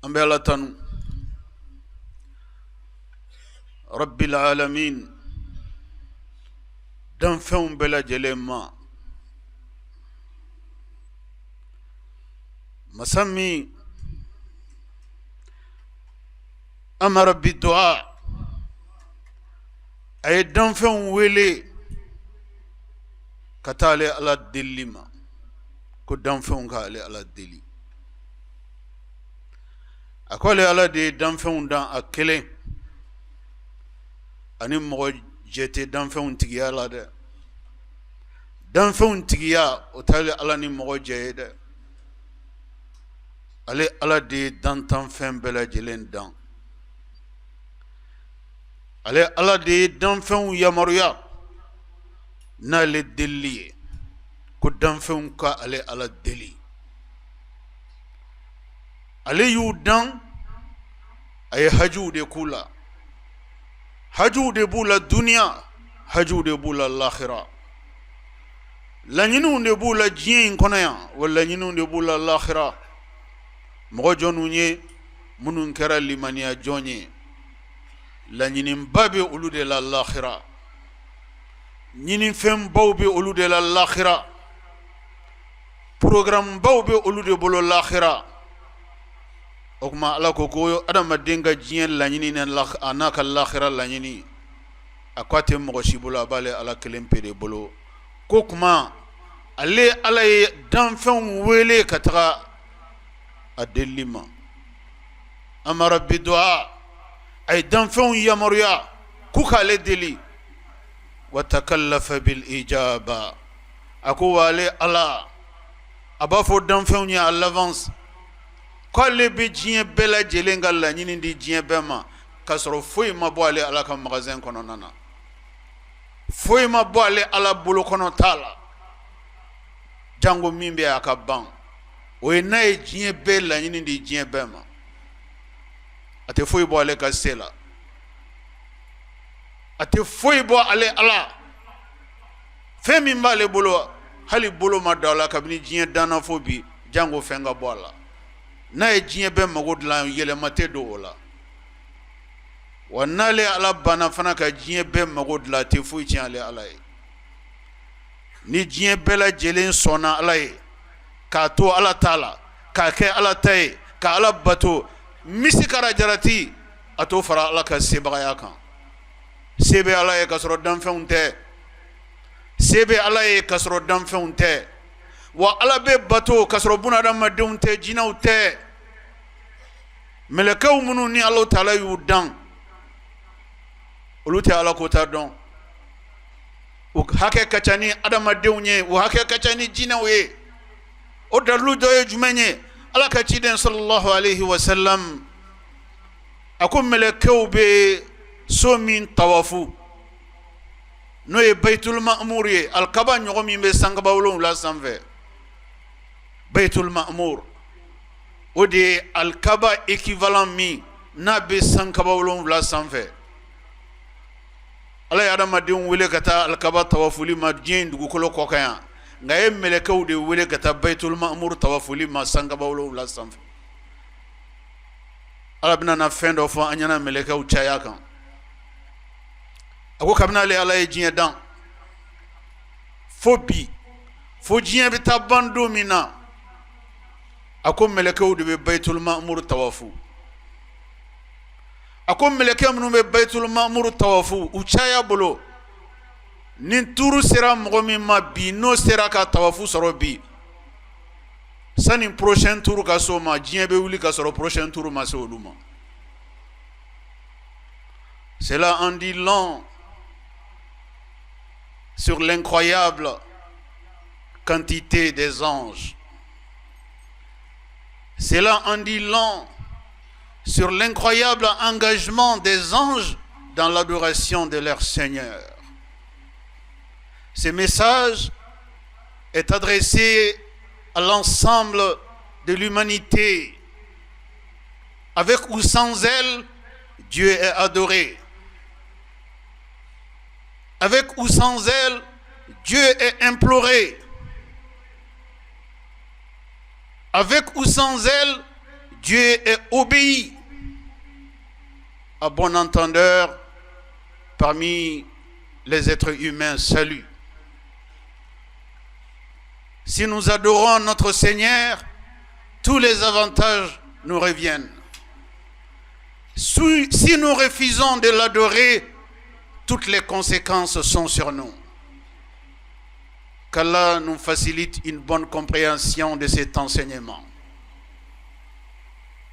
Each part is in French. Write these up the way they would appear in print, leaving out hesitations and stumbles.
an bɛ Ala tanu rabbil alamin danfɛnw bɛɛ lajɛlen ma, masa min amara bi du'a, a ye danfɛnw wele ka taa ale Ala deli ma, ko danfɛnw ka ale Ala deli. A ko ale Ala de ye danfɛnw dan a kelen, ani mɔgɔ jɛ tɛ danfɛnw tigiya la dɛ. Danfɛnw tigiya o t'ale Ala ni mɔgɔ jɛ ye dɛ. Ale Ala de ye dantanfɛn bɛɛ lajɛlen dan. Ale Ala de ye danfɛnw yamaruya n'ale deli ye, ko danfɛnw ka ale Ala deli. Ale y'u dan, a ye hajiw de k'u la. Hajiw de b'u la duniya, hajiw de b'u la lahira. Laɲiniw de b'u la diɲɛ in kɔnɔ yan, wa laɲiniw de b'u la lahira. Mɔgɔ jɔnw ye minnu kɛra limaniya jɔn ye, laɲiniba bɛ olu de la lahira. Ɲinifɛnbaw bɛ olu de la lahira. Programbaw bɛ olu de bolo lahira. O kuma Ala ko ko adamaden ka diɲɛ laɲini a n'a ka lahira laɲini, a ko a tɛ mɔgɔ si bolo, a b'ale Ala kelen pe de bolo. Ko kuma ale Ala ye danfɛnw wele ka taga a deli ma. Amara bi du'a, a ye danfɛnw yamaruya k'u k'ale deli. Wa takallafa bil ijaba, a ko wa ale Ala a b'a fɔ danfɛnw ye à l'avance k'ale bɛ diɲɛ bɛɛ lajɛlen ka laɲini di diɲɛ bɛɛ ma, k'a sɔrɔ foyi ma bɔ ale Ala ka magasin kɔnɔna na, foyi ma bɔ ale Ala bolo kɔnɔ t'a la. Jango min bɛ a ka ban, o ye n'a ye diɲɛ bɛɛ laɲini di diɲɛ bɛɛ ma, a tɛ foyi bɔ ale ka se la, a tɛ foyi bɔ ale Ala. Fɛn min b'ale bolo, hali bolo ma da la kabini diɲɛ danna fo bi, jango fɛn ka bɔ a la. N'a ye diɲɛ bɛɛ mago dilan, yɛlɛma tɛ don o la. Wa n'ale Ala banna fana ka diɲɛ bɛɛ mago dilan, a tɛ foyi tiɲɛ ale Ala ye. Ni diɲɛ bɛɛ lajɛlen sɔnna Ala ye, k'a to Ala ta la, k'a kɛ Ala ta ye, ka Ala bato, misikara jarati, a to fara Ala ka sebagaya kan. Se bɛ Ala ye k'a sɔrɔ danfɛnw tɛ. Se bɛ Ala ye k'a sɔrɔ danfɛnw tɛ. Wa Ala bɛ bato k'a sɔrɔ bunadamadenw tɛ, jinɛw tɛ. Mɛlɛkɛw minnu ni Alahu Taala y'u dan, olu tɛ Ala ko ta dɔn. O hakɛ ka ca ni adamadenw ye, o hakɛ ka ca ni jinɛw ye. O dalilu dɔ ye jumɛn ye? Ala ka ciden sallallahu alayhi wa sallam, a ko mɛlɛkɛw bɛ so min tawafu, n'o ye Baitul Ma'mur ye, Alkaba ɲɔgɔn min bɛ sankaba 7 sanfɛ. Baitul Ma'mur, o de ye Alkaba équivalent min n'a bɛ sankaba 7 sanfɛ. Ala ye adamadenw wele ka taa Alkaba tawafuli ma diɲɛ dugukolo kɔ kan yan, nka ye mɛlɛkɛw de wele ka taa Baitul Ma'mur tawafuli ma sankaba 7 sanfɛ. Ala bɛna na fɛn dɔ fɔ an ɲɛna mɛlɛkɛw caya kan. A ko kabini ale Ala ye diɲɛ dan fo bi, fo diɲɛ bɛ taa ban don min na, a ko mɛlɛkɛw de bɛ Baitul Ma'mur tawafu. A ko mɛlɛkɛ minnu bɛ Baitul Ma'mur tawafu, u caya bolo, ni tuuru sera mɔgɔ min ma bi, n'o sera ka tawafu sɔrɔ bi, sani prochain tour ka se o ma, diɲɛ bɛ wuli ka sɔrɔ prochain tour ma se olu ma. Cela en dit long sur l'incroyable quantité des anges. Cela en dit long sur l'incroyable engagement des anges dans l'adoration de leur Seigneur. Ce message est adressé à l'ensemble de l'humanité. Avec ou sans elle, Dieu est adoré. Avec ou sans elle, Dieu est imploré. Avec ou sans elle, Dieu est obéi à bon entendeur parmi les êtres humains. Salut. Si nous adorons notre Seigneur, tous les avantages nous reviennent. Si nous refusons de l'adorer, toutes les conséquences sont sur nous. Qu'Allah nous facilite une bonne compréhension de cet enseignement.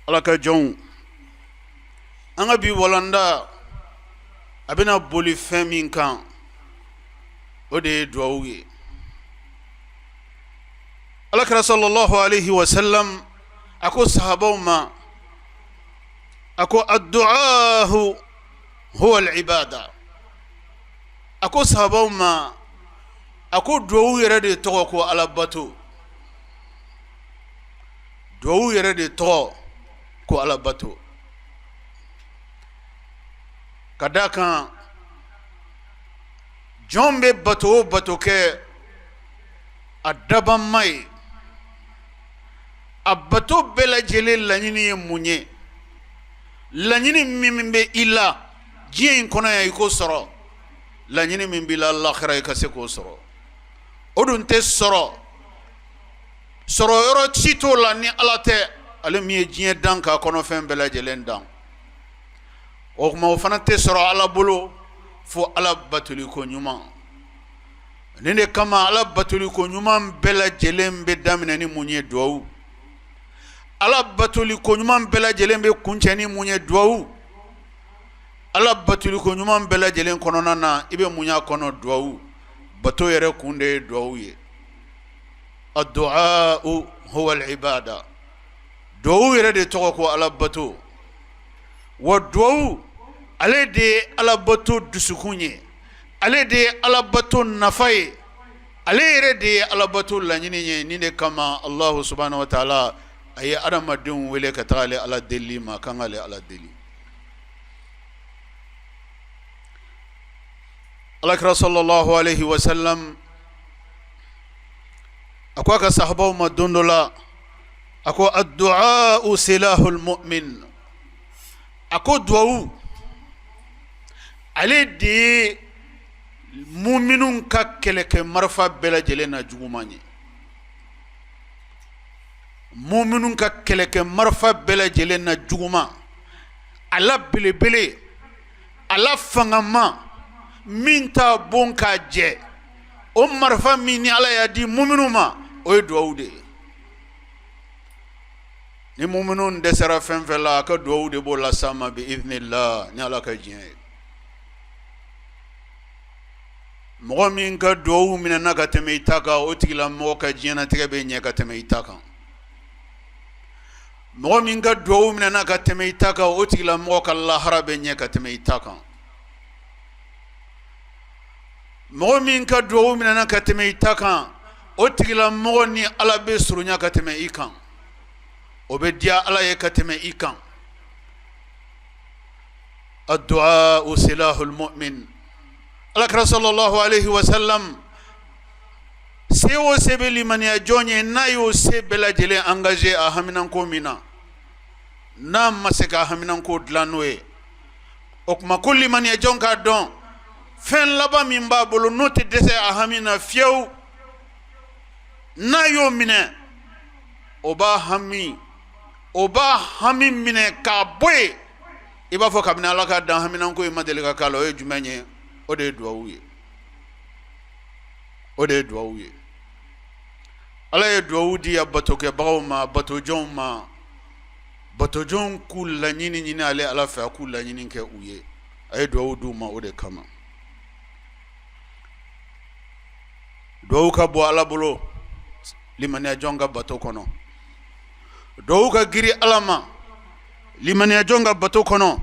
Allah ka jɔnw an ka bi walanda a bɛna boli fɛn min kan o de ye duwawu ye. Alakira sallallahu alayhi wa sallam a ko sahabaw ma a ko addu'aahu huwa al-ibada. A ko sahabaw ma a ko duwawu yɛrɛ de tɔgɔ ko alabato. Duwawu yɛrɛ de tɔgɔ ko alabato. Ka da kan jɔn bɛ bato o bato kɛ a dabanma ye, a bato bɛɛ lajɛlen laɲini ye mun ye? Laɲini min bɛ i la diɲɛ in kɔnɔ yan i k'o sɔrɔ, laɲini min b'i la lahara i ka se k'o sɔrɔ. O dun tɛ sɔrɔ yɔrɔ si t'o la ni Ala tɛ, ale min ye diɲɛ dan k'a kɔnɔfɛn bɛɛ lajɛlen dan. O kuma o fana tɛ sɔrɔ Ala bolo fo Ala batoli ko ɲuman. Nin de kama Ala batoli ko ɲuman bɛɛ lajɛlen bɛ daminɛ ni mun ye? Duwawu. Ala batoli ko ɲuman bɛɛ lajɛlen bɛ kuncɛ ni mun ye? Duwawu. Ala batoli ko ɲuman bɛɛ lajɛlen kɔnɔna na i bɛ mun y'a kɔnɔ? Duwawu. Bato yɛrɛ kun de ye duwawu ye. Addu'aa'u huwa al-ibada. Duwawu yɛrɛ de tɔgɔ ko Ala bato. Wa duwawu ale de ye Ala bato dusukun ye, ale de ye Ala bato nafa ye, ale yɛrɛ de ye Ala bato laɲini ye. Nin de kama Allahu subhanahu wa ta'ala a ye adamadenw wele ka taga ale Ala deli ma, kan ka ale Ala deli. Alakira sallallahu alayhi wa sallam a ko a ka sahabaw ma don dɔ la, a ko addu'aa'u silahul mu'min. A ko duwawu ale de ye muminun ka kɛlɛkɛ marifa bɛɛ lajɛlen na juguman ye. Muminun ka kɛlɛkɛ marifa bɛɛ lajɛlen na juguman, a la belebele, a la fangama min t'a bon k'a jɛ, o marifa min ni Ala y'a di muminu ma, o ye duwawu de ye. Ni muminun dɛsɛra fɛn fɛn la, a ka duwawu de b'o las'a ma bi idhnillah, ni Ala ka diɲɛ ye. Mɔgɔ min ka duwawu minɛna ka tɛmɛ i ta kan, o tigilamɔgɔ ka diɲɛnatigɛ bɛ ɲɛ ka tɛmɛ i ta kan. Mɔgɔ min ka duwawu minɛna ka tɛmɛ i ta kan, o tigilamɔgɔ ka lahara bɛ ɲɛ ka tɛmɛ i ta kan. Mɔgɔ min ka duwawu minɛna ka tɛmɛ i ta kan, o tigilamɔgɔ ni Ala bɛ surunya ka tɛmɛ i kan, o bɛ diya Ala ye ka tɛmɛ i kan. Addu'aa'u silahul mu'min. Alakira sallallahu alayhi wa sallam se o se bɛ limaniya jɔn ye n'a y'o se bɛɛ lajɛlen engagé a haminanko min na, n'a ma se ka haminanko dilan n'o ye, o kuma ko limaniya jɔn k'a dɔn fɛn laban min b'a bolo n'o tɛ dɛsɛ a hami na fiyewu, n'a y'o minɛ o b'a hami minɛ k'a bɔ yen i b'a fɔ kabini Ala ka dan haminanko in ma deli ka k'a la. O ye jumɛn ye? O de ye duwawu ye. O de ye duwawu ye. Ala ye duwawu di a batokɛbagaw ma, batojɔnw ma, batojɔnw k'u laɲini ɲini ale Ala fɛ, a k'u laɲini kɛ u ye. A ye duwawu d'u ma o de kama. Duwawu ka bɔ Ala bolo limaniya jɔn ka bato kɔnɔ. Duwawu ka giri Ala ma limaniya jɔn ka bato kɔnɔ.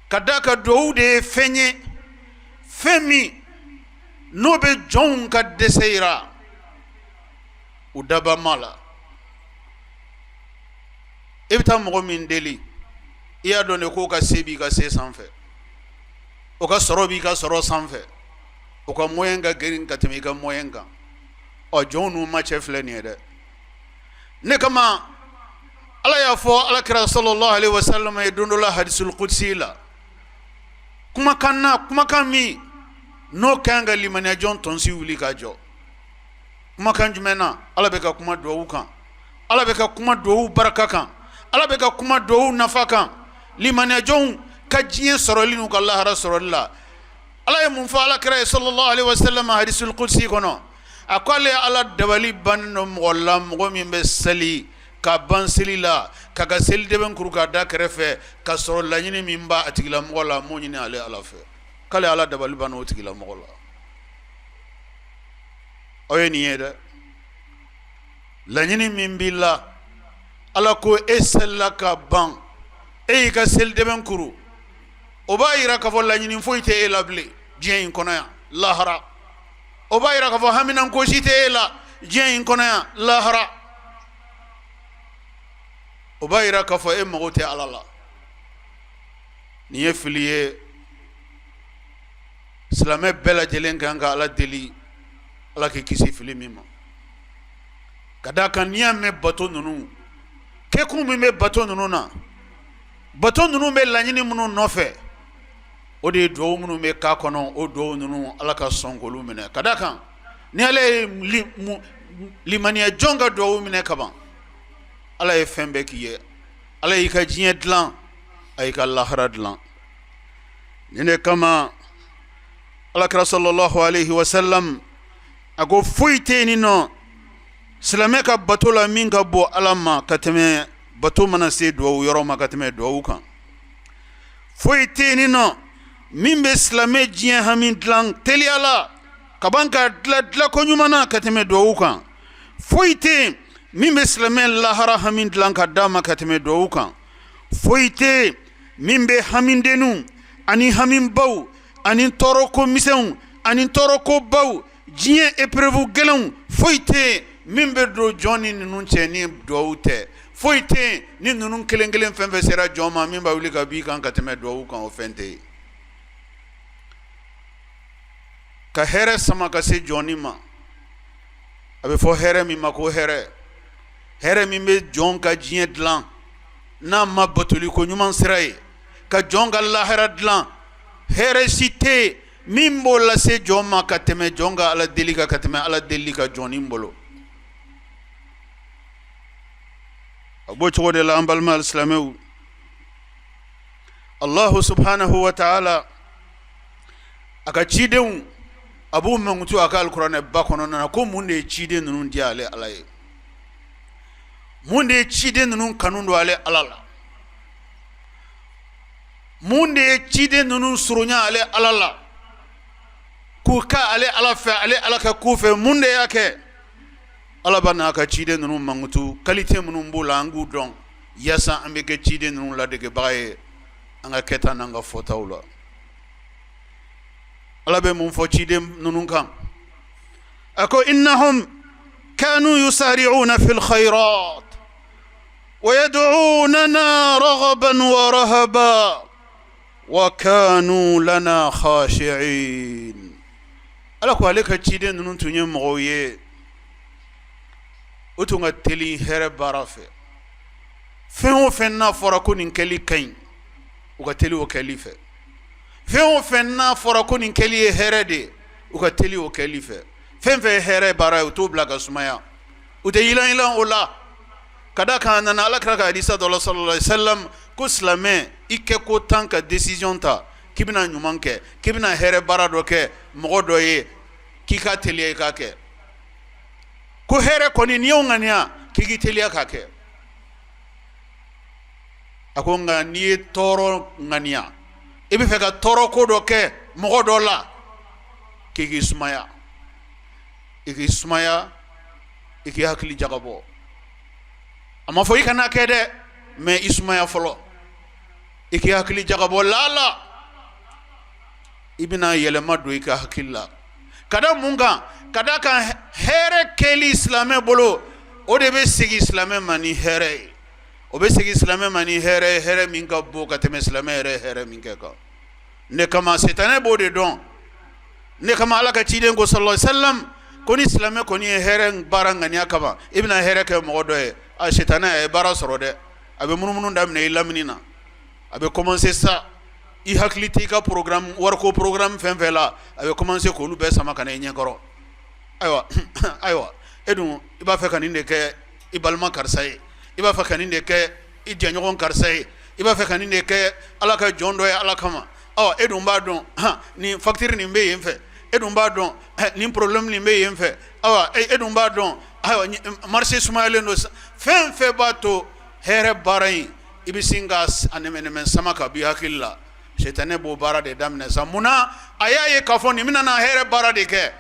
Ka d'a kan duwawu de ye fɛn ye, fɛn min n'o bɛ jɔnw ka dɛsɛ yira u dabama la. I bɛ taa mɔgɔ min deli, i y'a dɔn de k'o ka se b'i ka se sanfɛ, o ka sɔrɔ b'i ka sɔrɔ sanfɛ, o ka moyen ka girin ka tɛmɛ i ka moyen kan. Ɔ jɔnw n'u ma cɛ filɛ nin ye dɛ. Ne kama ala y'a fɔ alakira sallallahu alaihi wasallam ye don dɔ la hadisul qudsi la kumakan min n'o kan ka limaniya jɔn tɔnsi wuli ka jɔ kumakan jumɛn na ala bɛ ka kuma duwawu kan ala bɛ ka kuma duwawu baraka kan ala bɛ ka kuma duwawu nafa kan limaniya jɔnw ka diɲɛ sɔrɔli n'u ka lahara sɔrɔli la ala ye mun fɔ alakira ye sallallahu alaihi wasallam hadisul qudsi kɔnɔ a ko ale ala dabali bannen do mɔgɔ la mɔgɔ min bɛ seli ka ban seli la ka seli dɛbɛn kuru ka da kɛrɛfɛ ka sɔrɔ laɲini min b'a a tigilamɔgɔ la m'o ɲini ale ala fɛ k'ale ala dabali banna o tigilamɔgɔ la aw ye nin ye dɛ laɲini min b'i la ala ko e selila ka ban e y'i ka seli dɛbɛn kuru o b'a yira k'a fɔ laɲini foyi tɛ e la bilen diɲɛ in kɔnɔ yan lahara o b'a yira k'a fɔ haminankosi tɛ e la diɲɛ in kɔnɔ yan lahara o b'a yira k'a fɔ e mago tɛ ala la nin ye fili ye silamɛ bɛɛ lajɛlen kan ka ala deli ala k'i kisi fili min ma ka d'a kan n'i y'a mɛn bato ninnu kɛkun min bɛ bato ninnu na bato ninnu bɛ laɲini minnu nɔfɛ o de ye duwawu minnu bɛ k'a kɔnɔ o duwawu ninnu ala ka sɔn k'olu minɛ ka d'a kan ni ala ye limaniya jɔn ka duwawu minɛ kaban ala ye fɛn bɛɛ k'i ye ala y'i ka diɲɛ dilan a y'i ka lahara dilan nin de kama alakira sallallahu alaihi wasallam a ko foyi tɛ yen nɔ silamɛ ka bato la min ka bɔ ala ma ka tɛmɛ bato mana se duwawu yɔrɔ ma ka tɛmɛ duwawu kan foyi tɛ yen nɔ min bɛ silamɛ diɲɛ hami dilan teliya la ka ban ka dilan ko ɲuman na ka tɛmɛ duwawu kan foyi tɛ yen min bɛ silamɛ lahara hami dilan ka d'a ma ka tɛmɛ duwawu kan foyi tɛ yen min bɛ hamidennu ani hamibaw ani tɔɔrɔko misɛnw ani tɔɔrɔko baw diɲɛ épreuve gɛlɛnw foyi tɛ yen min bɛ don jɔn ni ninnu cɛ ni duwawu tɛ foyi tɛ yen ni ninnu kelen kelen fɛn fɛn sera jɔn ma min b'a wuli ka b'i kan ka tɛmɛ duwawu kan o fɛn tɛ yen ka hɛrɛ sama ka se jɔnni ma a bɛ fɔ hɛrɛ min ma ko hɛrɛ hɛrɛ min bɛ jɔn ka diɲɛ dilan n'a ma batoli ko ɲuman sira ye ka jɔn ka lahara dilan hɛrɛ si tɛ yen min b'o lase jɔn ma ka tɛmɛ jɔn ka ala deli kan ka tɛmɛ ala deli ka jɔnni bolo a b'o cogo de la an balima alisilamɛw Allahu subhanahu wa ta'ala a ka cidenw a b'u mankutu a ka alikuranɛ ba kɔnɔna na ko mun de ye ciden ninnu di ale ala ye mun de ye ciden ninnu kanu don ale ala la mun de ye ciden ninnu surunya ale ala la k'u ka ale ala fɛ ale ala ka k'u fɛ mun de y'a kɛ ala b'a n'a ka ciden ninnu mankutu qualité minnu b'u la an k'u dɔn yaasa an bɛ kɛ ciden ninnu ladegebaga ye an ka kɛta n'an ka fɔtaw la ala bɛ mun fɔ ciden ninnu kan a ko innahum kanu yusari'una fil khayrat wa yad'unana raghaban wa rahaba wa kanu lana khashi'in ala ko ale ka ciden ninnu tun ye mɔgɔw ye o tun ka teli hɛrɛ baara fɛ fɛn o fɛn n'a fɔra ko nin kɛli ka ɲi u ka teli o kɛli fɛ fɛn o fɛn n'a fɔra ko nin kɛli ye hɛrɛ de ye u ka teli o kɛli fɛ fɛn fɛn ye hɛrɛ baara ye u t'o bila ka sumaya u tɛ yilan o la ka da kan a nana alakira ka hadisa dɔ la sallallahu alaihi wasallam ko silamɛ i kɛ ko tan ka décision ta k'i bɛna ɲuman kɛ k'i bɛna hɛrɛ baara dɔ kɛ mɔgɔ dɔ ye k'i ka teliya i k'a kɛ ko hɛrɛ kɔni n'i y'o ŋaniya k'i k'i teliya k'a kɛ a ko nka n'i ye tɔɔrɔ ŋaniya i bɛ fɛ ka tɔɔrɔ ko dɔ kɛ mɔgɔ dɔ la k'i k'i sumaya i k'i sumaya i k'i hakili jagabɔ a ma fɔ i kana kɛ dɛ mais i sumaya fɔlɔ i k'i hakili jagabɔ lala i bɛna yɛlɛma don i ka hakili la ka da mun kan ka da kan hɛrɛ kɛli silamɛ bolo o de bɛ segin silamɛ ma ni hɛrɛ ye o bɛ segin silamɛ ma ni hɛrɛ ye hɛrɛ min ka bon ka tɛmɛ silamɛ yɛrɛ hɛrɛ min kɛ kan ne kama sitanɛ b'o de dɔn ne kama ala ka ciden ko sallallahu alaihi wasallam ko ni silamɛ kɔni ye hɛrɛ baara ŋaniya kama i bɛna hɛrɛ kɛ mɔgɔ dɔ ye a sitanɛ a ye baara sɔrɔ dɛ abe munumunu damne ilaminina abe commencer ça i hakliti ka programme warko programme fenfela abe commencer ko lu be sama kana nyekoro aywa aywa edun iba fe kaninde ke ibalma karsaye iba fe kaninde ke i janyon karsaye iba fe kaninde ke alaka jondo ya alakama edun ba don ni facture ni be yemfe edun ba don ni problème ni be yemfe edun ba don marché sumayele no fenfe bato here barai ibisingas anemenemen samaka bi hakilla shetane bo bara de damne samuna ayaye kafoni minana here bara de ke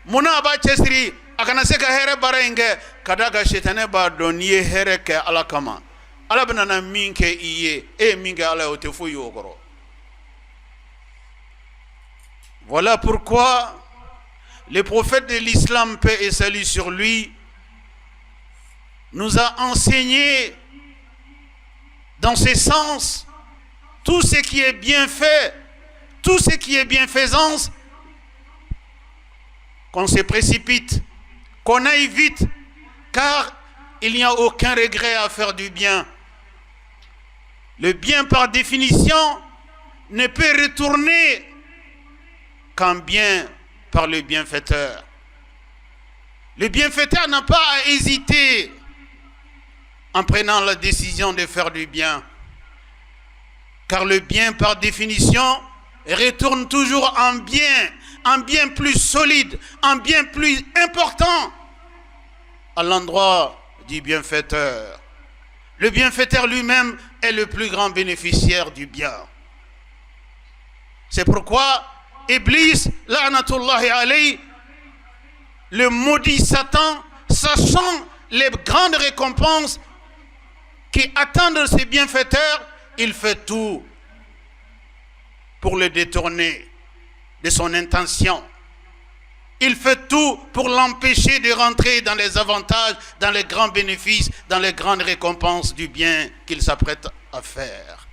muna ba chesiri akana seka here bara inge kadaga shetane ba doniye here ke alakama alabna na minke iye minge ala otefu yogoro. Voilà pourquoi le prophète de l'islam, paix et salut sur lui, nous a enseigné dans ce sens tout ce qui est bien fait, tout ce qui est bienfaisance, qu'on se précipite, qu'on aille vite, car il n'y a aucun regret à faire du bien. Le bien par définition ne peut retourner qu'en bien par le bienfaiteur. Le bienfaiteur n'a pas à hésiter en prenant la décision de faire du bien. Car le bien, par définition, retourne toujours en bien plus solide, en bien plus important à l'endroit du bienfaiteur. Le bienfaiteur lui-même est le plus grand bénéficiaire du bien. C'est pourquoi Iblis, la'natullahi alayhi, le maudit Satan, sachant les grandes récompenses qui attendent ses bienfaiteurs, il fait tout pour le détourner de son intention. Il fait tout pour l'empêcher de rentrer dans les avantages, dans les grands bénéfices, dans les grandes récompenses du bien qu'il s'apprête à faire.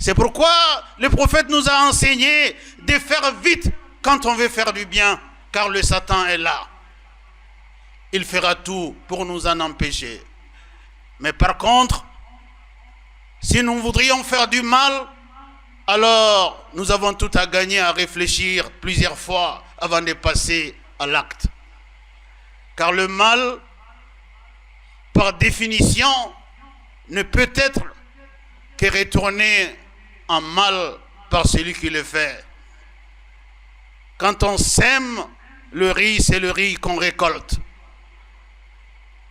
C'est pourquoi le prophète nous a enseigné de faire vite quand on veut faire du bien, car le Satan est là. Il fera tout pour nous en empêcher. Mais par contre, si nous voudrions faire du mal, alors nous avons tout à gagner à réfléchir plusieurs fois avant de passer à l'acte. Car le mal, par définition, ne peut être que retourné en mal par celui qui le fait. Quand on sème le riz, c'est le riz qu'on récolte.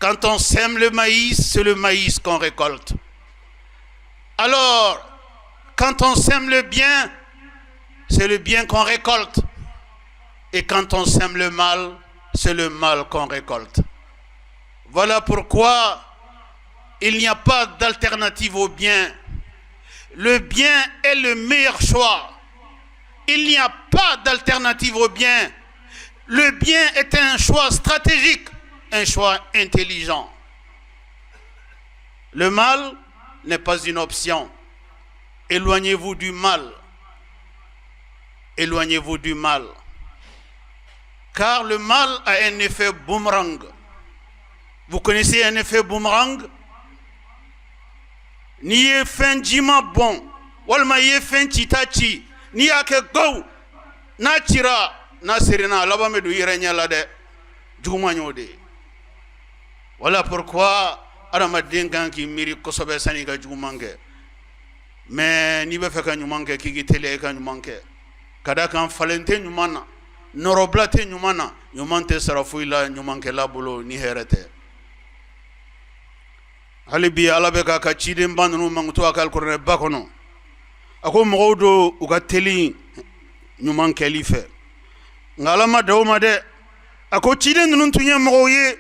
Quand on sème le maïs, c'est le maïs qu'on récolte. Alors, quand on sème le bien, c'est le bien qu'on récolte. Et quand on sème le mal, c'est le mal qu'on récolte. Voilà pourquoi il n'y a pas d'alternative au bien. Le bien est le meilleur choix. Il n'y a pas d'alternative au bien. Le bien est un choix stratégique, un choix intelligent. Le mal n'est pas une option. Éloignez-vous du mal. Éloignez-vous du mal. Car le mal a un effet boomerang. Vous connaissez un effet boomerang? Ni ye fen jima bon, walma ye fen chitachi, ni ake go, na chira, na serena, laba me du yirenya la de, juma nyode. Voilà pourquoi, adama dengan ki miri kosobe sani ka jumange. Mais ni be feka nyumange ki tele ka nyumange. Kada kan falente nyumana, noroblate nyumana, nyumante sarafuila nyumange la bolo ni herete. Halibi alabeka ka chiden bandunu manguto akal korne bakono ako mogodo uga teli nyuman kelife ngalama dawma de ako chiden nun tunye mogoye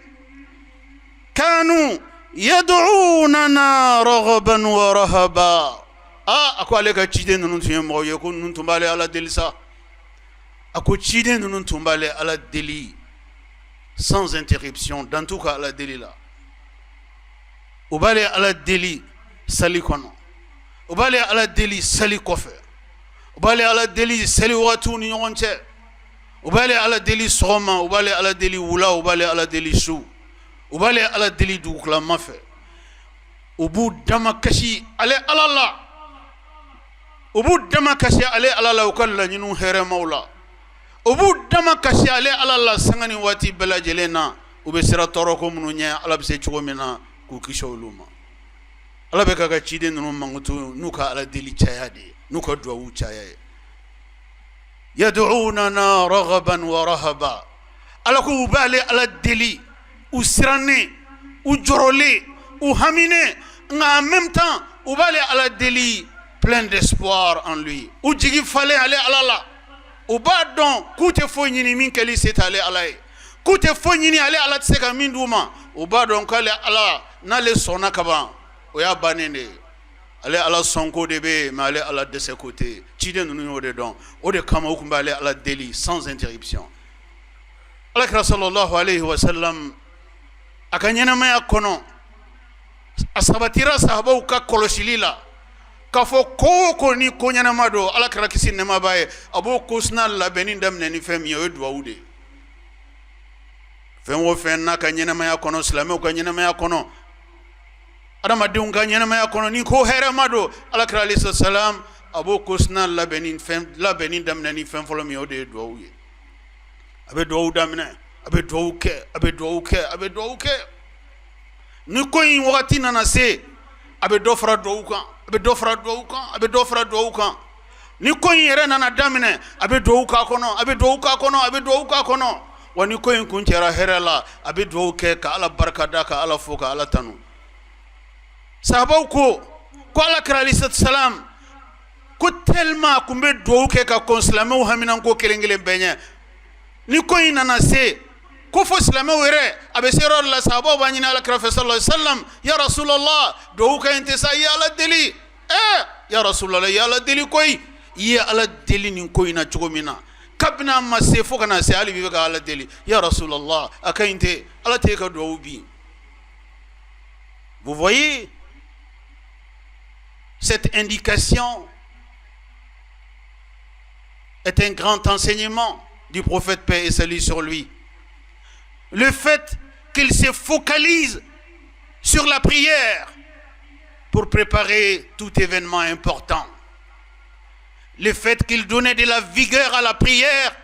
kanu yad'unana raghaban wa rahaba ako aleka chiden nun tunye mogoye ko nun tumbale ala delisa ako chiden nun tumbale ala deli sans interruption dans tout cas ala delila ubale ala deli sali kono ubale ala deli sali kofe ubale ala deli sali watu ni nyonche ubale ala deli soma ubale ala deli wula ubale ala deli shu ubale ala deli dukla mafe u b'u dama kasi ale Ala la, u b'u dama kasi ale Ala la u ka laɲiniw hɛrɛmaw la, u b'u dama kasi ale Ala la sanga ni waati bɛɛ lajɛlen na, u bɛ sira tɔɔrɔko minnu ɲɛ Ala bɛ se cogo min na k'u kisi olu ma. Ala bɛ ka ciden ninnu mankutu n'u ka Ala deli caya de ye, n'u ka duwawu caya ye. Yad'unana raghaban wa rahaba. Ala ko u b'ale Ala deli, u sirannen, u jɔrɔlen, u haminen, nka en même temps u b'ale Ala deli plein d'espoir en lui. U jigi falen ale Ala la. U b'a dɔn k'u tɛ foyi ɲini min kɛli se t'ale Ala ye, k'u tɛ foyi ɲini ale Ala tɛ se ka min d'u ma. U b'a dɔn k'ale Ala n'ale sɔnna ka ban o y'a bannen de ye. Ale Ala sɔnko de bɛ yen, mais ale Ala dɛsɛko tɛ yen. Ciden ninnu y'o de dɔn, o de kama u tun b'ale Ala deli sans interruption. Alakira sallallahu alayhi wa sallam a ka ɲɛnamaya kɔnɔ a sabatira sahabaw ka kɔlɔsili la k'a fɔ ko o ko ni ko ɲɛnama don Alakira kisi nɛɛma b'a ye, a b'o ko sina labɛnni daminɛ ni fɛn min ye o ye duwawu de ye. Fɛn o fɛn n'a ka ɲɛnamaya kɔnɔ, silamɛw ka ɲɛnamaya kɔnɔ, adamadenw ka ɲɛnamaya kɔnɔ ni ko hɛrɛma don Alakira alayhi salam a b'o ko sina labɛnni daminɛ ni fɛn fɔlɔ min ye o de ye duwawu ye. A bɛ duwawu daminɛ, a bɛ duwawu kɛ, a bɛ duwawu kɛ, a bɛ duwawu kɛ. Ni ko in wagati nana se, a bɛ dɔ fara duwawu kan, a bɛ dɔ fara duwawu kan, a bɛ dɔ fara duwawu kan. Ni ko in yɛrɛ nana daminɛ, a bɛ duwawu k'a kɔnɔ, a bɛ duwawu k'a kɔnɔ, a bɛ duwawu k'a kɔnɔ. Wa ni ko in kun cɛra hɛrɛ la, a bɛ duwawu kɛ ka Ala barika da, ka Ala fo, ka Ala tanu. Sahabaw ko Alakira alayhi salam ko tellement kun bɛ duwawu kɛ ka kɔn silamɛw haminanko kelen kelen bɛɛ ɲɛ. Ni ko in nana se ko fo silamɛw yɛrɛ a bɛ se yɔrɔ dɔ la, sahabaw b'a ɲini Alakira fɛ sallallahu alayhi wa sallam, ya Rasulallah, duwawu kɛ in tɛ sa, i ye Ala deli. Ya Rasulallah, i ye Ala deli koyi, i ye Ala deli nin ko in na cogo min na. Kabini a ma se fo ka na se hali bi bɛ ka Ala deli. Ya Rasulallah, a ka ɲi tɛ, Ala t'e ka duwawu bi. Vous voyez cette indication est un grand enseignement du prophète paix et salut sur lui. Le fait qu'il se focalise sur la prière pour préparer tout événement important. Le fait qu'il donnait de la vigueur à la prière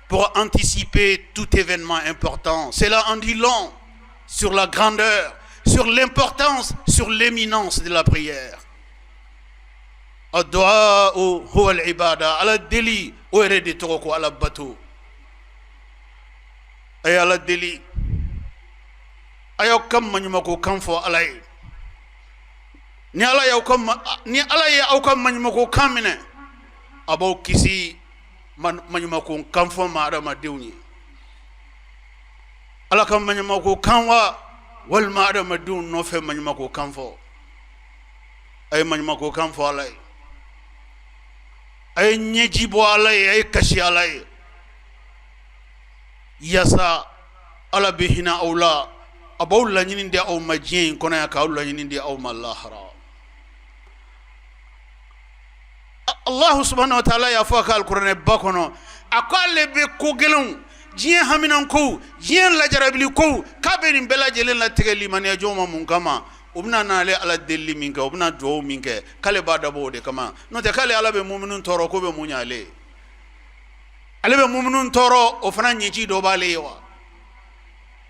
pour anticiper tout événement important. Cela en dit long sur la grandeur, sur l'importance, sur l'éminence de la prière. Ad-du'a huwa al-ibada, ala deli o yɛrɛ de tɔgɔ ko Ala bato. A ye Ala deli, a y'aw ka maɲumako kan fɔ Ala ye. Ni Ala ye aw ka maɲumako kan minɛ, a b'aw kisi maɲumako kan fɔ ma adamadenw ye. Ala ka maɲumako kan wa walima adamadenw nɔfɛ maɲumako kan fɔ. A ye maɲumako kan fɔ Ala ye. A ye ɲɛji bɔ Ala ye, a ye kasi Ala ye. Yasa Ala bɛ hinɛ aw la, a b'aw laɲini di aw ma diɲɛ in kɔnɔ yan, k'aw laɲini di aw ma lahara. Allah subhanahu wa ta'ala y'a fɔ a ka alikuranɛ ba kɔnɔ, a ko ale bɛ ko gɛlɛnw, diɲɛ haminankow, diɲɛ lajarabilikow, k'a bɛ nin bɛɛ lajɛlen latigɛ limaniyajɔnw ma mun kama? U bɛna n'ale Ala deli min kɛ, u bɛna duwawu min kɛ, k'ale b'a dabɔ o de kama. N'o tɛ k'ale Ala bɛ muminun tɔɔrɔ ko bɛ mun ɲɛ ale ye? Ale bɛ muminun tɔɔrɔ, o fana ɲɛci dɔ b'ale ye wa?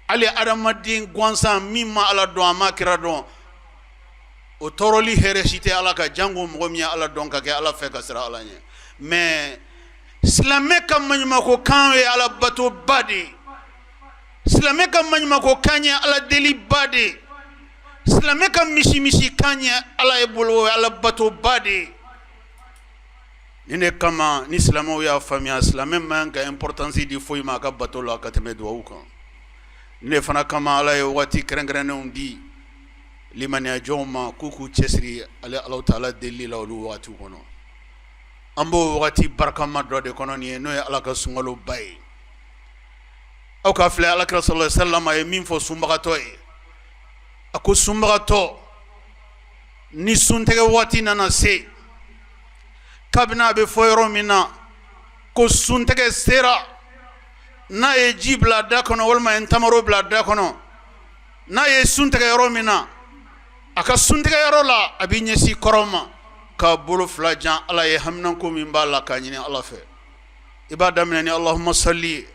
Ale adamaden gansan min ma Ala dɔn, a ma kira dɔn, o tɔɔrɔli hɛrɛ si tɛ Ala ka, jango mɔgɔ min ye Ala dɔn ka kɛ Ala fɛ ka sira Ala ɲɛ. Mais silamɛ ka maɲumako kan ye Ala bato ba de ye. Silamɛ ka maɲumako kan ye Ala deli ba de ye. Silamɛ ka misi kan ye Ala ye bolo, Ala bato ba de ye. Nin de kama ni silamɛw y'a faamuya, silamɛ man ka importance di foyi ma a ka bato la ka tɛmɛ duwawu kan. Nin de fana kama Ala ye waati kɛrɛnkɛrɛnnenw di limaniyajɔnw ma k'u k'u cɛsiri ale Alahu Taala deli la olu waatiw kɔnɔ. An b'o waati barakama dɔ de kɔnɔ nin ye, n'o ye Ala ka sunkalo ba ye. Aw ka filɛ Alakira sallallahu alaihi wa sallam a ye min fɔ sunbagatɔ ye. A ko sunbagatɔ, ni suntɛgɛ waati nana se, kabini a bɛ fɔ yɔrɔ min na ko suntɛgɛ sera, n'a ye ji bila da kɔnɔ walima ye tamaro bila da kɔnɔ, n'a ye suntɛgɛ yɔrɔ min na, aka suntigayɔrɔ la a b'i ɲɛsin kɔrɔ ma k'a bolo fila jan ala ye haminako min b'a la k'a ɲini ala fɛ i b'a daminɛ ni allahumma salli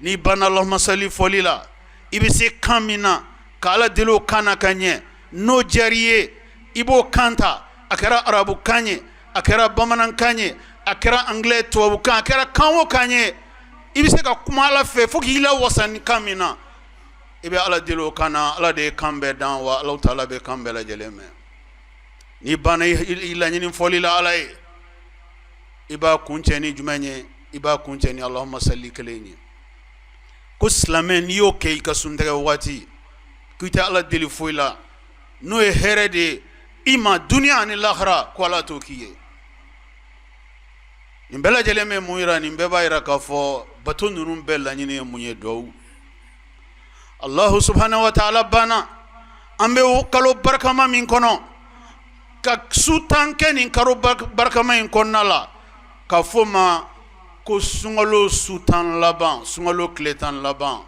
n'i banna allahumma salli fɔli la i bɛ se kan min na ka ala deli o kan na ka ɲɛ n'o diyar'i ye i b'o kan ta a kɛra arabu kan ye a kɛra bamanankan ye a kɛra anglais tubabukan a kɛra kan o kan ye i bɛ se ka kuma ala fɛ fo k'i lawasa ni kan min na i bɛ ala deli o kan na ala de ye kan bɛɛ dan wa ala taala bɛ kan bɛɛ lajɛlen mɛn n'i banna i laɲini fɔli la ala ye i b'a kuncɛ ni jumɛn ye i b'a kuncɛ ni allahumma salli kelen ye ko silamɛ n'i y'o kɛ i ka suntigɛ waati k'i tɛ ala deli foyi la n'o ye hɛrɛ de ye i ma duniya ani lahara ko ala t'o k'i ye nin bɛɛ lajɛlen bɛ mun yira nin bɛɛ b'a yira k'a fɔ bato ninnu bɛɛ laɲini ye mun ye duwawu allahu subhanahu wa ta'ala banna an bɛ kalo barikama min kɔnɔ ka su tan kɛ nin kalo barikama in kɔnɔna la ka fɔ ma ko sunkalo su tan laban sunkalo tile tan laban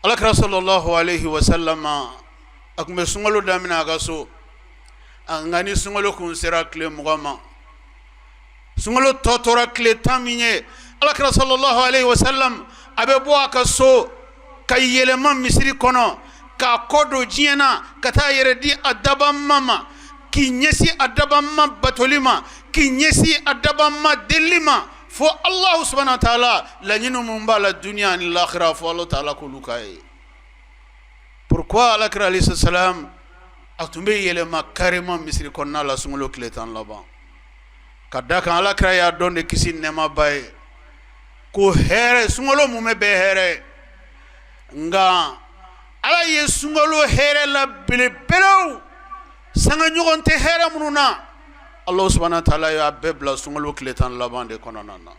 alakira sallallahu alaihi wa sallam a tun bɛ sunkalo daminɛ a ka so nka ni sunkalo kun sera tile 20 ma sunkalo tɔ tora tile 10 min ye alakira sallallahu alaihi wa sallam a bɛ bɔ a ka so ka yɛlɛma misiri kɔnɔ k'a kɔ don diɲɛ na ka taa yɛrɛ di a dabanma ma k'i ɲɛsin a dabanma batoli ma k'i ɲɛsin a dabanma delili ma fo alahu subhanahu wa ta'ala laɲini mun b'a la duniya ni lahira fo alahu ta'ala k'olu k'a ye pourquoi alakira alayhi salam a tun bɛ yɛlɛma carrément misiri kɔnɔna la sunkalo tile 10 laban ka da kan alakira y'a dɔn de kisi nɛɛmaba ye ko hɛrɛ sunkalo mun bɛ bɛɛ hɛrɛ nka ala ye sunkalo hɛrɛ la belebelew sanga ɲɔgɔn tɛ hɛrɛ minnu na Allah subhanahu wa ta'ala y'a bɛɛ bila sunkalo tile 10 laban de kɔnɔna na.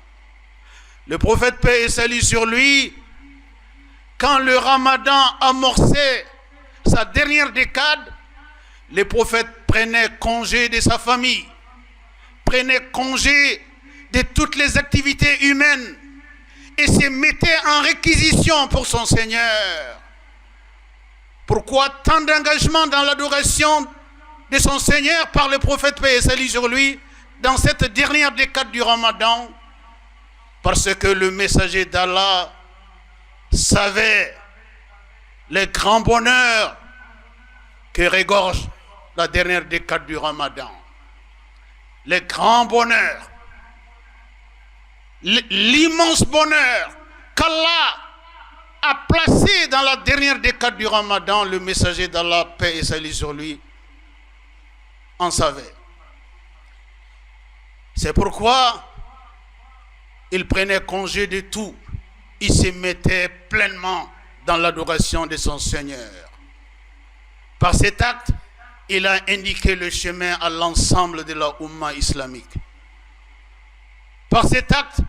Le prophète paix et salut sur lui, quand le ramadan amorçait sa dernière décade, le prophète prenait congé de sa famille, prenait congé de toutes les activités humaines et se mettait en réquisition pour son Seigneur. Pourquoi tant d'engagement dans l'adoration de son Seigneur par le prophète paix et salut sur lui dans cette dernière décade du Ramadan? Parce que le messager d'Allah savait les grands bonheurs que regorge la dernière décade du Ramadan. Les grands bonheurs, l'immense bonheur qu'Allah a placé dans la dernière décade du Ramadan. Le messager d'Allah, paix et salut sur lui, en savait. C'est pourquoi il prenait congé de tout. Il se mettait pleinement dans l'adoration de son Seigneur. Par cet acte, il a indiqué le chemin à l'ensemble de la Oumma islamique. Par cet acte,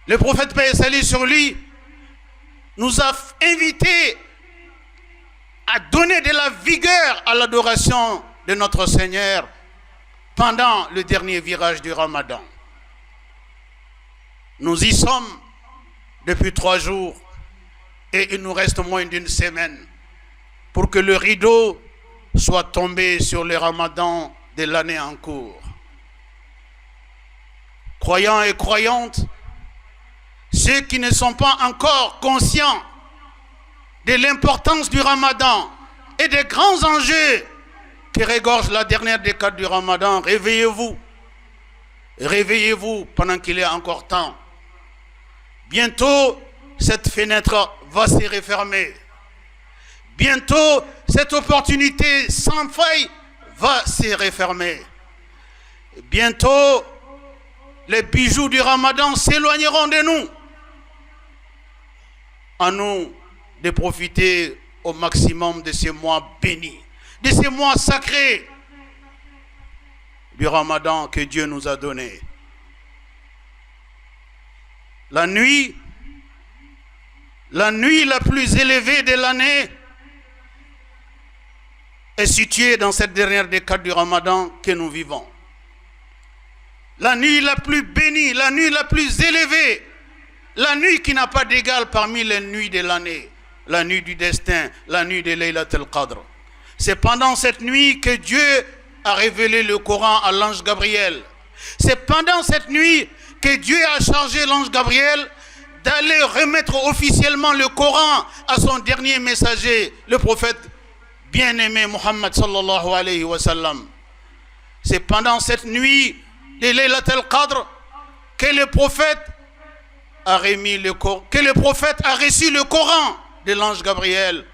le prophète paix et salut sur lui nous a invités à donner de la vigueur à l'adoration de notre Seigneur pendant le dernier virage du Ramadan. Nous y sommes depuis 3 jours et il nous reste moins d'une semaine pour que le rideau soit tombé sur le Ramadan de l'année en cours. Croyants et croyantes, ceux qui ne sont pas encore conscients de l'importance du Ramadan et des grands enjeux qui regorgent la dernière décade du Ramadan, réveillez-vous. Réveillez-vous pendant qu'il est encore temps. Bientôt, cette fenêtre va se refermer. Bientôt, cette opportunité sans faille va se refermer. Bientôt, les bijoux du Ramadan s'éloigneront de nous. À nous de profiter au maximum de ces mois bénis, de ces mois sacrés du Ramadan que Dieu nous a donné. La nuit la plus élevée de l'année est située dans cette dernière décade du Ramadan que nous vivons. La nuit la plus bénie, la nuit la plus élevée, la nuit qui n'a pas d'égal parmi les nuits de l'année, la nuit du destin, la nuit de Laylat al-Qadr. C'est pendant cette nuit que Dieu a révélé le Coran à l'ange Gabriel. C'est pendant cette nuit que Dieu a chargé l'ange Gabriel d'aller remettre officiellement le Coran à son dernier messager, le prophète bien-aimé Muhammad sallallahu alayhi wa sallam. C'est pendant cette nuit de Laylat al-Qadr que le prophète a reçu le Coran de l'ange Gabriel.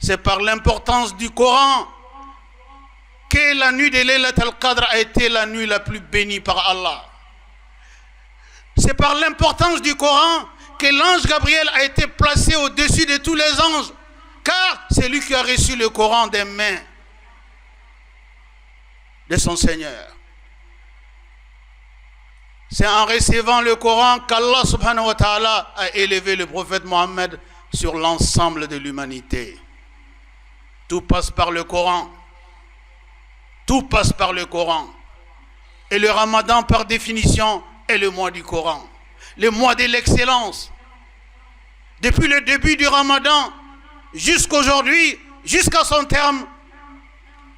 C'est par l'importance du Coran que la nuit de Laylat al-Qadr a été la nuit la plus bénie par Allah. C'est par l'importance du Coran que l'ange Gabriel a été placé au-dessus de tous les anges, car c'est lui qui a reçu le Coran des mains de son Seigneur. C'est en recevant le Coran qu'Allah subhanahu wa ta'ala a élevé le prophète Mohammed sur l'ensemble de l'humanité. Tout passe par le Coran. Tout passe par le Coran. Et le Ramadan, par définition, est le mois du Coran. Le mois de l'excellence. Depuis le début du Ramadan jusqu'à aujourd'hui, jusqu'à son terme,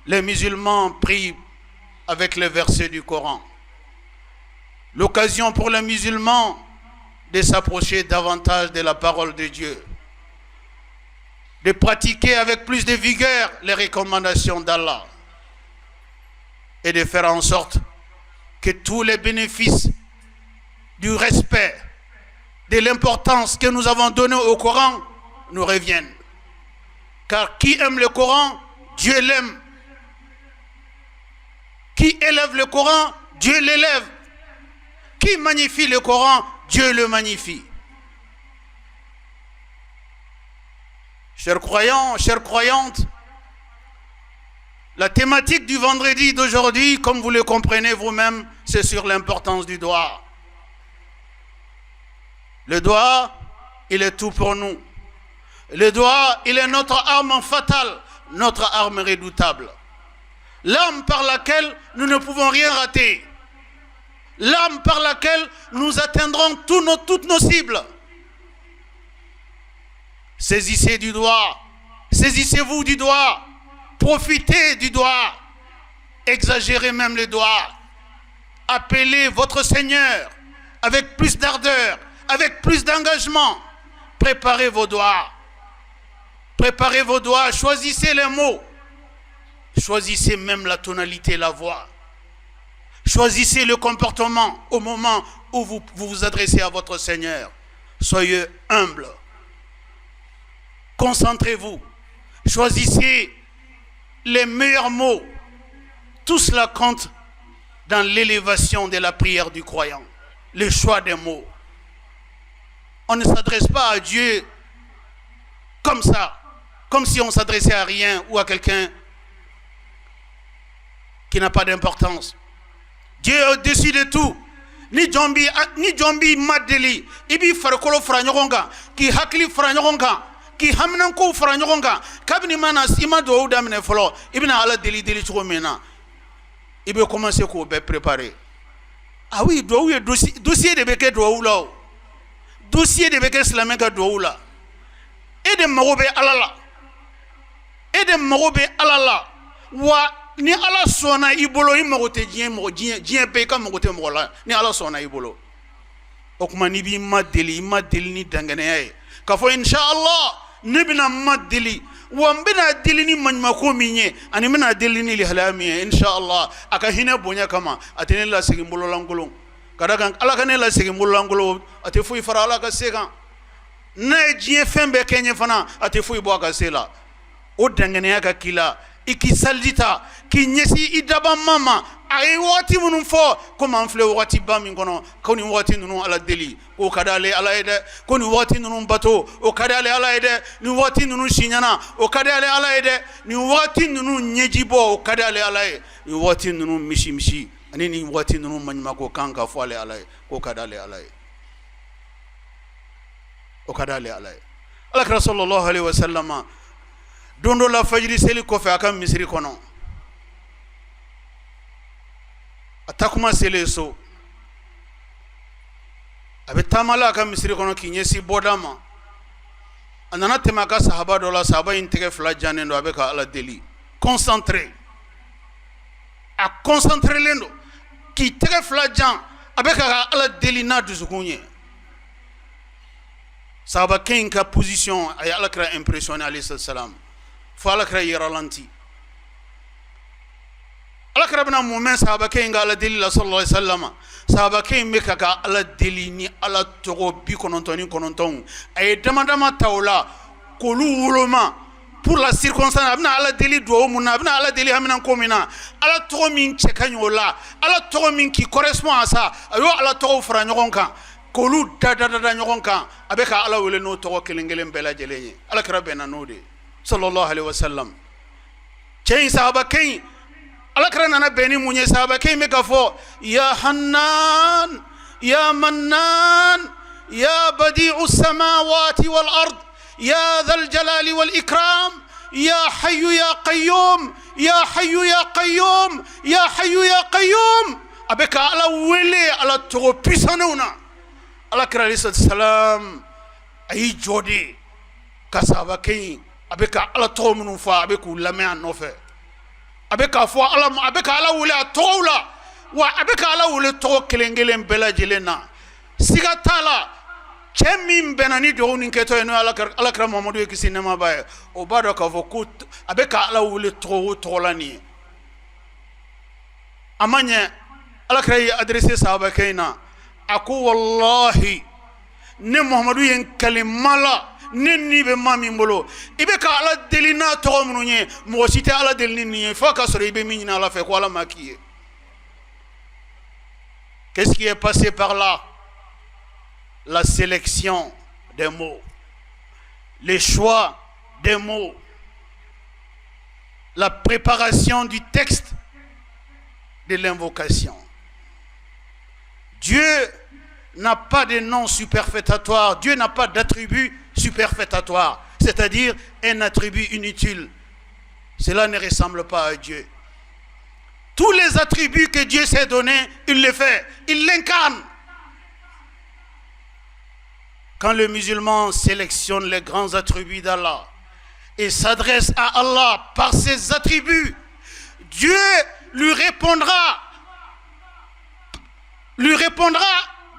les musulmans prient avec les versets du Coran. L'occasion pour les musulmans de s'approcher davantage de la parole de Dieu, de pratiquer avec plus de vigueur les recommandations d'Allah et de faire en sorte que tous les bénéfices du respect, de l'importance que nous avons donnée au Coran nous reviennent. Car qui aime le Coran, Dieu l'aime. Qui élève le Coran, Dieu l'élève. Qui magnifie le Coran, Dieu le magnifie. Chers croyants, chères croyantes, la thématique du vendredi d'aujourd'hui, comme vous le comprenez vous-même, c'est sur l'importance du doigt. Le doigt, il est tout pour nous. Le doigt, il est notre arme fatale, notre arme redoutable. L'arme par laquelle nous ne pouvons rien rater. L'arme par laquelle nous atteindrons toutes nos cibles. Saisissez du doigt. Saisissez-vous du doigt. Profitez du doigt. Exagérez même le doigt. Appelez votre Seigneur avec plus d'ardeur, avec plus d'engagement. Préparez vos doigts. Préparez vos doigts. Choisissez les mots. Choisissez même la tonalité, la voix. Choisissez le comportement au moment où vous vous adressez à votre Seigneur. Soyez humble. Concentrez-vous. Choisissez les meilleurs mots. Tout cela compte dans l'élévation de la prière du croyant. Le choix des mots. On ne s'adresse pas à Dieu comme ça, comme si on s'adressait à rien ou à quelqu'un qui n'a pas d'importance. Dieu est au-dessus de tout. Ni jombi madeli, ibi farkolo franyogonga, ki hakli franyogonga, ki hamnanko franyogonga, kabni mana sima do damne folo, ibina ala deli chomena. Ibe commencer ko be préparer. Ah oui, dossier de beke do là. Dossier de beke islamika do là. Et de marobe alala. Et de marobe alala. Wa ni ala sona ibolo imagote jien pe ka magote mola ni ala sona ibolo okuma ni bi madeli ni dangane ay ka fo inshallah nibina madeli wa mbina deli ni manma ko minye ani mina deli ni li halami inshallah aka hina bonya kama atene la sigi mbolo langolo kada kan ala kan la sigi mbolo langolo ate fu fara ala ka sega na jien fembe kenye fana ate fu bo ka sela o dangane aka kila iki saldita ki nyesi idaba mama ay wati munun fo ko man fle wati bami kono ko ni wati nunu ala deli ko kadale ala ede ko ni wati nunu bato o kadale ala ede ni wati nunu shinyana o kadale ala ede ni wati nunu nyejibo o kadale ala ede ni wati nunu mishi ani ni wati nunu manyma ko kanka fo ale ala ko kadale ala ede o kadale ala ede ala sallallahu alaihi wasallam dondo la fajiri seli kofe aka misiri kono atakuma sele so abe tamala aka misiri kono kinyesi bodama anana temaka sahaba dola sahaba intege fla janen do abeka ala deli concentré a concentré lendo ki tege fla jan abeka ala deli na dusukunye sahaba ken ka position ay ala kra impressionné alayhi salam fo ala kra yiralanti ala kra bana moment sahaba ken ga ala deli la sallallahu alayhi wasallam sahaba ken me ka ala deli ni ala togo bi konontoni kononton ay dama tawla kolu woloma pour la circonstance abna ala deli do munna abna ala deli hamina komina ala togo min chekanyola ala togo min qui correspond à ça ayo ala togo fra nyogon kan kolu dada nyogon kan abeka ala wele no togo kelengelen bela jelenye ala kra bena node sallallahu alaihi wasallam chein sahaba ken ala kra nana beni munye sahaba ken me gafo ya hannan ya mannan ya badi'us samawati wal ard يا ذا الجلال والإكرام يا حي يا قيوم يا حي يا قيوم يا حي يا قيوم أبكى على ولي على تغو بيسانونا على كرالي السلام أي جودي كسابكي أبكى على تغو منوفا أبكى لميان نوفي أبكى فوا على أبكى على ولي تغولا وأبكى على ولي تغو كلنجلن بلا جلنا سيغتالا Chemim benani do ni keto eno ala kra Muhammadu e kisi nema bae o bado ka vokut abeka ala wule tro lani amanye ala kra yi adresse sahaba kaina aku wallahi ne Muhammadu yen kalimala nenni be mami mbolo ibe ka ala delina to munye mo site ala delini ni fo ka sore ibe minina ala fe ko ala makiye. Qu'est-ce qui est passé par là? La sélection des mots, les choix des mots, la préparation du texte de l'invocation. Dieu n'a pas de nom superfétatoire, Dieu n'a pas d'attribut superfétatoire, c'est-à-dire un attribut inutile. Cela ne ressemble pas à Dieu. Tous les attributs que Dieu s'est donnés, il les fait, il l'incarne. Quand le musulman sélectionne les grands attributs d'Allah et s'adresse à Allah par ses attributs, Dieu lui répondra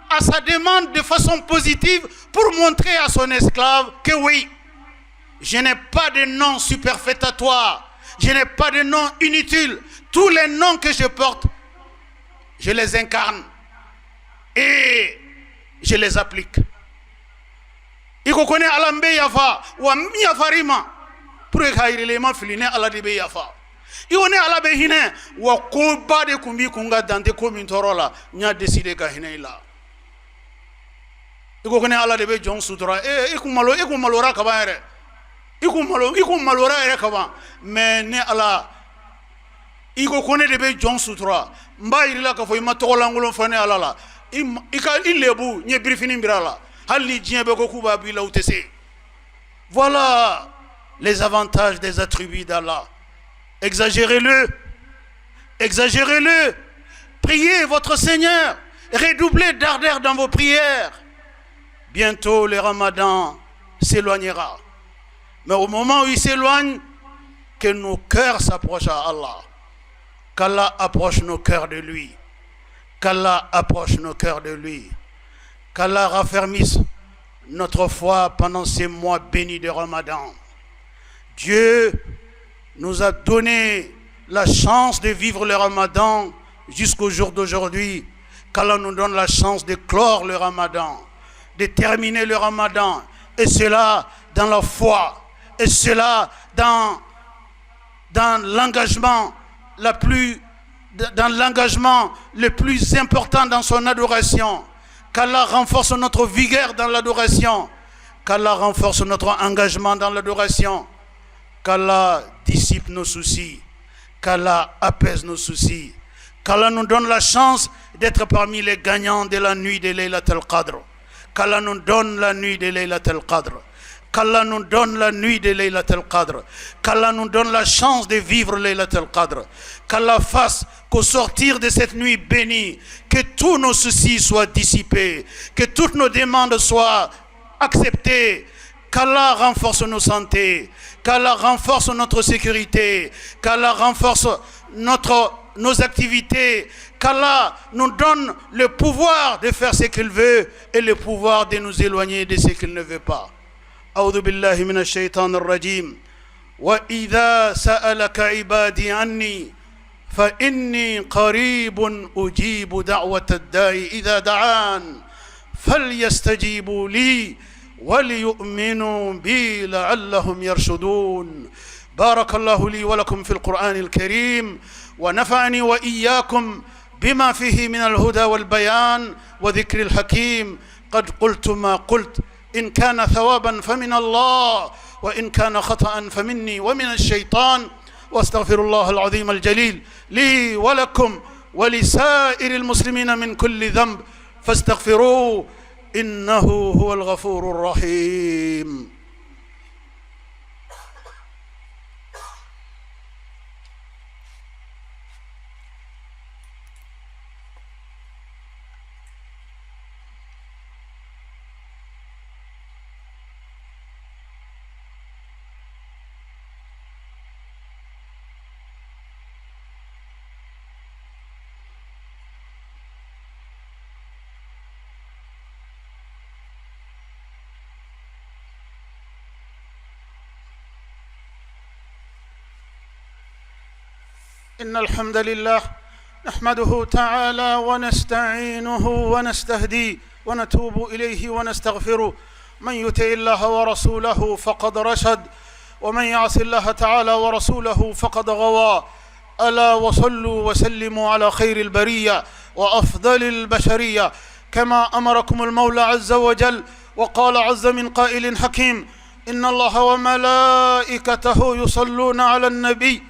à sa demande de façon positive pour montrer à son esclave que oui, je n'ai pas de nom superfétatoire, je n'ai pas de nom inutile. Tous les noms que je porte, je les incarne et je les applique. Iko kone alambe yafa wa miyafarima pour khairele ma filine ala de be yafa ione ala be hine wa ko ba de kumbi kunga dante ko min torola nya décider ka hine ila iko kone ala de be jon sutura iku malora ka ba ere iku malora ere ka ba mais ne ala iko kone de be jon sutura mba irila ka fo ma togola ngolo fane ala la ika ilebu nye brifini mbirala. Voilà les avantages des attributs d'Allah. Exagérez-le. Exagérez-le. Priez votre Seigneur. Redoublez d'ardeur dans vos prières. Bientôt le Ramadan s'éloignera. Mais au moment où il s'éloigne, que nos cœurs s'approchent à Allah. Qu'Allah approche nos cœurs de lui. Qu'Allah approche nos cœurs de lui. Qu'Allah raffermisse notre foi pendant ces mois bénis de Ramadan. Dieu nous a donné la chance de vivre le Ramadan jusqu'au jour d'aujourd'hui. Qu'Allah nous donne la chance de clore le Ramadan, de terminer le Ramadan, et cela dans la foi, et cela dans l'engagement le plus important dans son adoration. Qu'Allah renforce notre vigueur dans l'adoration. Qu'Allah renforce notre engagement dans l'adoration. Qu'Allah dissipe nos soucis. Qu'Allah apaise nos soucis. Qu'Allah nous donne la chance d'être parmi les gagnants de la nuit de Laylat al-Qadr. Qu'Allah nous donne la nuit de Laylat al-Qadr. Qu'Allah nous donne la nuit de Laylat al-Qadr. Qu'Allah nous donne la chance de vivre Laylat al-Qadr. Qu'Allah fasse qu'au sortir de cette nuit bénie, que tous nos soucis soient dissipés, que toutes nos demandes soient acceptées, qu'Allah renforce nos santé, qu'Allah renforce notre sécurité, qu'Allah renforce nos activités, qu'Allah nous donne le pouvoir de faire ce qu'il veut et le pouvoir de nous éloigner de ce qu'il ne veut pas. أعوذ بالله من الشيطان الرجيم وإذا سألك عبادي عني فإني قريب أجيب دعوة الداعي إذا دعان فليستجيبوا لي وليؤمنوا بي لعلهم يرشدون. بارك الله لي ولكم في القرآن الكريم ونفعني وإياكم بما فيه من الهدى والبيان وذكر الحكيم. قد قلت ما قلت، إن كان ثوابا فمن الله وإن كان خطأ فمني ومن الشيطان، واستغفر الله العظيم الجليل لي ولكم ولسائر المسلمين من كل ذنب فاستغفروه إنه هو الغفور الرحيم. إن الحمد لله نحمده تعالى ونستعينه ونستهديه ونتوب إليه ونستغفره. من يطع الله ورسوله فقد رشد ومن يعص الله تعالى ورسوله فقد غوى. ألا وصلوا وسلموا على خير البرية وأفضل البشرية كما أمركم المولى عز وجل. وقال عز من قائل حكيم: إن الله وملائكته يصلون على النبي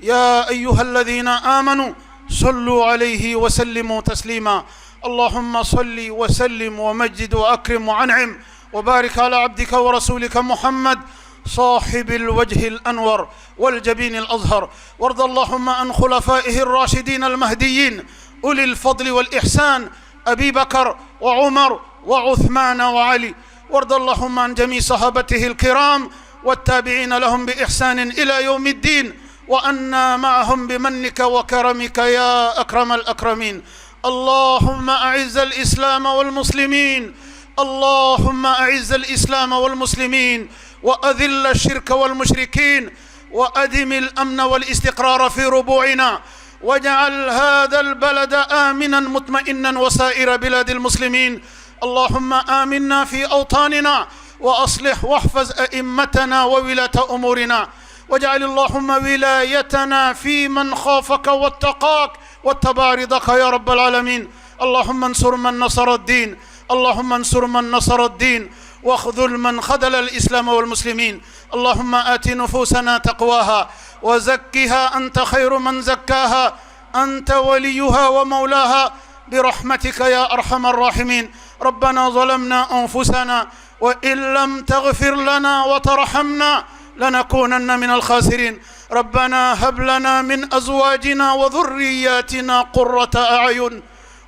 يا أيها الذين آمنوا صلوا عليه وسلموا تسليما. اللهم صل وسلم ومجد وأكرم وأنعم وبارك على عبدك ورسولك محمد صاحب الوجه الأنور والجبين الأزهر. وارض اللهم عن خلفائه الراشدين المهديين أولي الفضل والإحسان أبي بكر وعمر وعثمان وعلي. وارض اللهم عن جميع صحابته الكرام والتابعين لهم بإحسان إلى يوم الدين، وأنا معهم بمنك وكرمك يا أكرم الأكرمين. اللهم أعز الإسلام والمسلمين، اللهم أعز الإسلام والمسلمين وأذل الشرك والمشركين وأدم الأمن والاستقرار في ربوعنا، واجعل هذا البلد آمنا مطمئنا وسائر بلاد المسلمين. اللهم آمنا في أوطاننا وأصلح واحفظ أئمتنا وولاة أمورنا، واجعل اللهم ولايتنا في من خافك واتقاك واتبع رضاك يا رب العالمين. اللهم انصر من نصر الدين، اللهم انصر من نصر الدين واخذل من خذل الإسلام والمسلمين. اللهم آت نفوسنا تقواها وزكها أنت خير من زكاها، أنت وليها ومولاها برحمتك يا أرحم الراحمين. ربنا ظلمنا أنفسنا وإن لم تغفر لنا وترحمنا لنكونن من الخاسرين. ربنا هب لنا من أزواجنا وذرياتنا قرة أعين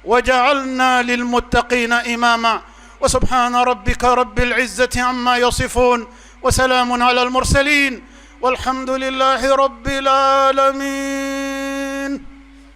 وجعلنا للمتقين إماما. وسبحان ربك رب العزة عما يصفون وسلام على المرسلين والحمد لله رب العالمين.